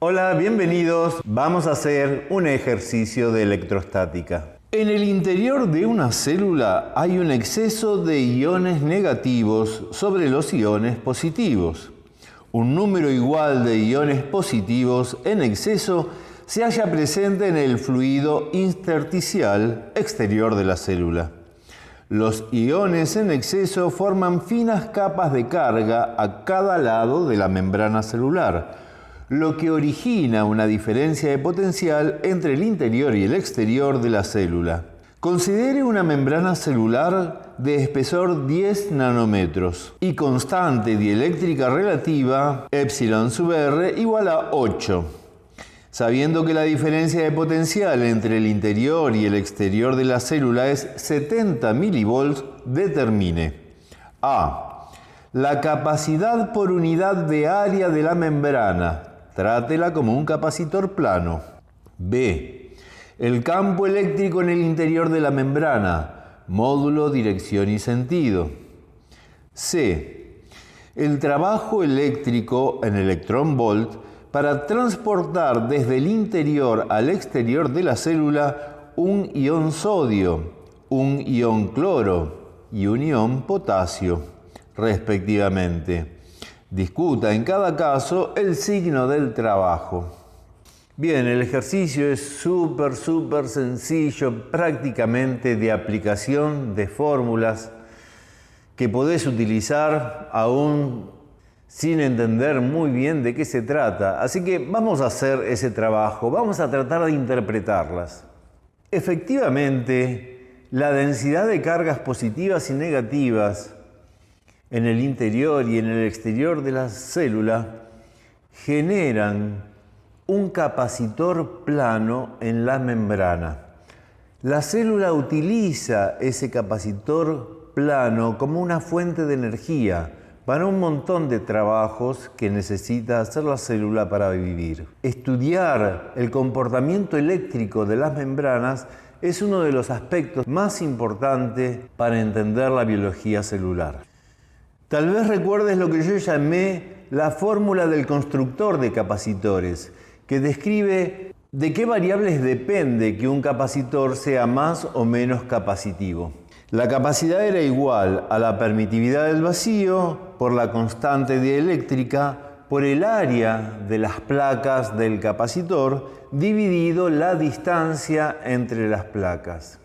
Hola, bienvenidos. Vamos a hacer un ejercicio de electrostática. En el interior de una célula hay un exceso de iones negativos sobre los iones positivos. Un número igual de iones positivos en exceso se halla presente en el fluido intersticial exterior de la célula. Los iones en exceso forman finas capas de carga a cada lado de la membrana celular, lo que origina una diferencia de potencial entre el interior y el exterior de la célula. Considere una membrana celular de espesor 10 nanómetros y constante dieléctrica relativa epsilon sub r igual a 8. Sabiendo que la diferencia de potencial entre el interior y el exterior de la célula es 70 milivolts, determine a. La capacidad por unidad de área de la membrana. Trátela como un capacitor plano. B. El campo eléctrico en el interior de la membrana. Módulo, dirección y sentido. C. El trabajo eléctrico en electrón-volt para transportar desde el interior al exterior de la célula un ion sodio, un ion cloro y un ion potasio, respectivamente. Discuta en cada caso el signo del trabajo. Bien, el ejercicio es súper sencillo, prácticamente de aplicación de fórmulas que podés utilizar aún sin entender muy bien de qué se trata. Así que vamos a hacer ese trabajo, vamos a tratar de interpretarlas. Efectivamente, la densidad de cargas positivas y negativas en el interior y en el exterior de la célula generan un capacitor plano en la membrana. La célula utiliza ese capacitor plano como una fuente de energía para un montón de trabajos que necesita hacer la célula para vivir. Estudiar el comportamiento eléctrico de las membranas es uno de los aspectos más importantes para entender la biología celular. Tal vez recuerdes lo que yo llamé la fórmula del constructor de capacitores, que describe de qué variables depende que un capacitor sea más o menos capacitivo. La capacidad era igual a la permitividad del vacío por la constante dieléctrica por el área de las placas del capacitor dividido la distancia entre las placas.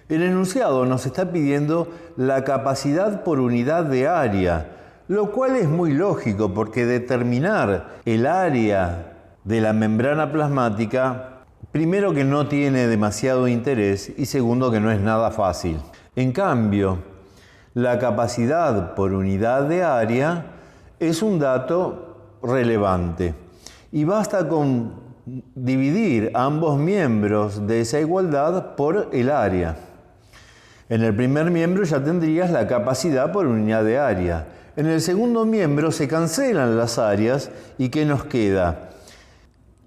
El enunciado nos está pidiendo la capacidad por unidad de área, lo cual es muy lógico porque determinar el área de la membrana plasmática, primero que no tiene demasiado interés y segundo que no es nada fácil. En cambio, la capacidad por unidad de área es un dato relevante y basta con dividir ambos miembros de esa igualdad por el área. En el primer miembro ya tendrías la capacidad por unidad de área. En el segundo miembro se cancelan las áreas y ¿qué nos queda?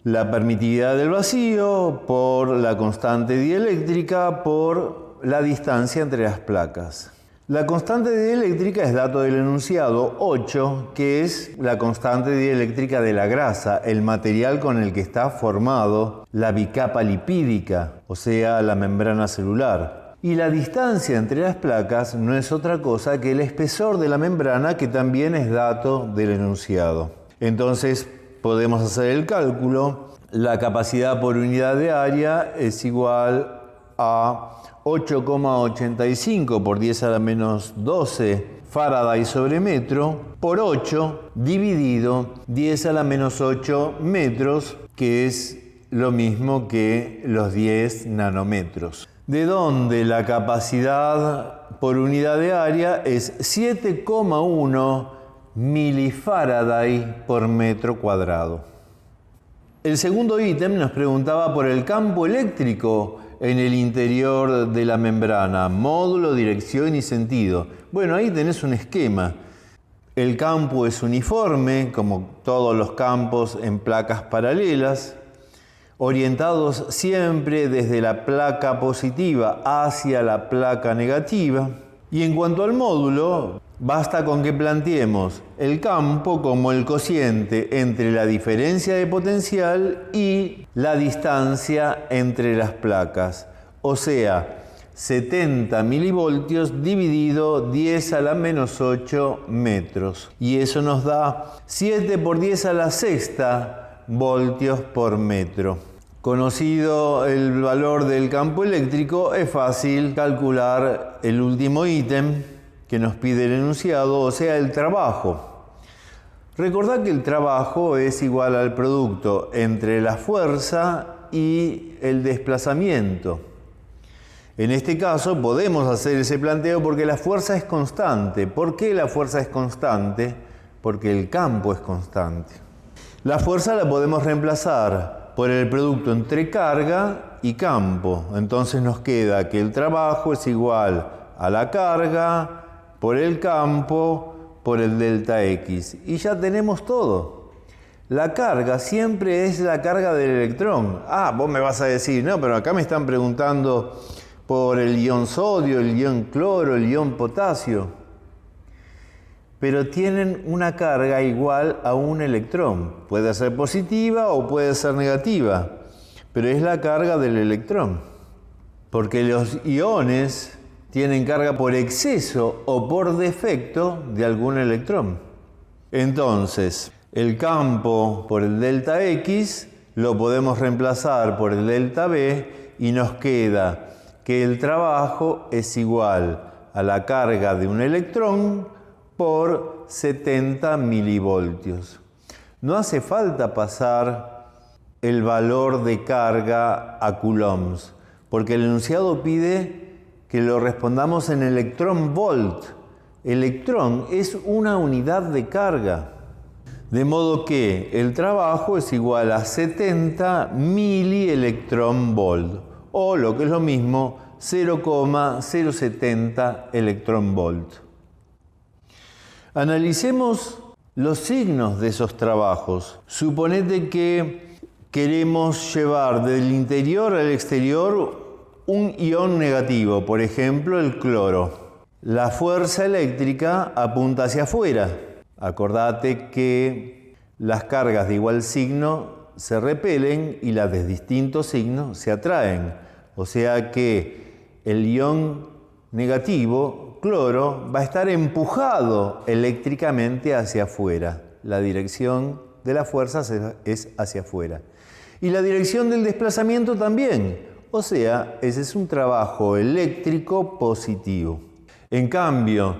La permitividad del vacío por la constante dieléctrica por la distancia entre las placas. La constante dieléctrica es dato del enunciado 8, que es la constante dieléctrica de la grasa, el material con el que está formado la bicapa lipídica, o sea, la membrana celular. Y la distancia entre las placas no es otra cosa que el espesor de la membrana, que también es dato del enunciado. Entonces, podemos hacer el cálculo. La capacidad por unidad de área es igual a 8,85 por 10 a la menos 12 Faraday sobre metro por 8 dividido 10 a la menos 8 metros, que es lo mismo que los 10 nanómetros. De donde la capacidad por unidad de área es 7,1 milifaraday por metro cuadrado. El segundo ítem nos preguntaba por el campo eléctrico en el interior de la membrana, módulo, dirección y sentido. Bueno, ahí tenés un esquema. El campo es uniforme, como todos los campos en placas paralelas, orientados siempre desde la placa positiva hacia la placa negativa. Y en cuanto al módulo, Basta con que planteemos el campo como el cociente entre la diferencia de potencial y la distancia entre las placas, o sea, 70 milivoltios dividido 10 a la menos 8 metros. Y eso nos da 7 por 10 a la sexta voltios por metro. Conocido el valor del campo eléctrico, es fácil calcular el último ítem que nos pide el enunciado, o sea, el trabajo. Recordad que el trabajo es igual al producto entre la fuerza y el desplazamiento. En este caso podemos hacer ese planteo porque la fuerza es constante. ¿Por qué la fuerza es constante? Porque el campo es constante. La fuerza la podemos reemplazar por el producto entre carga y campo. Entonces nos queda que el trabajo es igual a la carga por el campo por el delta X. Y ya tenemos todo. La carga siempre es la carga del electrón. Ah, vos me vas a decir, no, pero acá me están preguntando por el ion sodio, el ion cloro, el ion potasio. Pero tienen una carga igual a un electrón. Puede ser positiva o puede ser negativa, pero es la carga del electrón. Porque los iones tienen carga por exceso o por defecto de algún electrón. Entonces, el campo por el delta X lo podemos reemplazar por el delta B y nos queda que el trabajo es igual a la carga de un electrón por 70 milivoltios. No hace falta pasar el valor de carga a coulombs, porque el enunciado pide que lo respondamos en electrón volt. Electrón es una unidad de carga. De modo que el trabajo es igual a 70 milielectrón volt, o lo que es lo mismo, 0,070 electrón volt. Analicemos los signos de esos trabajos. Suponete que queremos llevar del interior al exterior un ion negativo, por ejemplo el cloro. La fuerza eléctrica apunta hacia afuera. Acordate que las cargas de igual signo se repelen y las de distinto signo se atraen. O sea que el ion negativo, cloro, va a estar empujado eléctricamente hacia afuera. La dirección de la fuerza es hacia afuera. Y la dirección del desplazamiento también. O sea, ese es un trabajo eléctrico positivo. En cambio,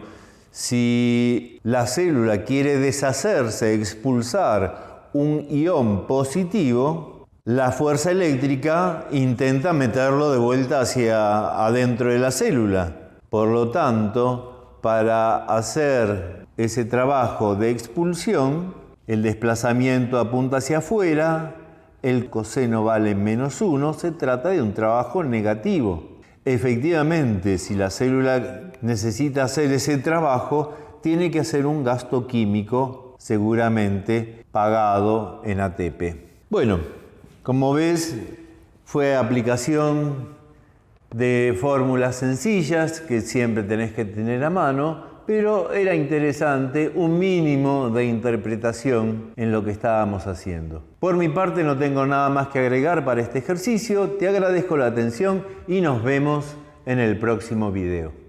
si la célula quiere deshacerse, expulsar un ion positivo, la fuerza eléctrica intenta meterlo de vuelta hacia adentro de la célula. Por lo tanto, para hacer ese trabajo de expulsión, el desplazamiento apunta hacia afuera, el coseno vale -1, se trata de un trabajo negativo. Efectivamente, si la célula necesita hacer ese trabajo, tiene que hacer un gasto químico, seguramente pagado en ATP. Bueno, como ves, fue aplicación de fórmulas sencillas que siempre tenés que tener a mano, pero era interesante un mínimo de interpretación en lo que estábamos haciendo. Por mi parte no tengo nada más que agregar para este ejercicio, te agradezco la atención y nos vemos en el próximo video.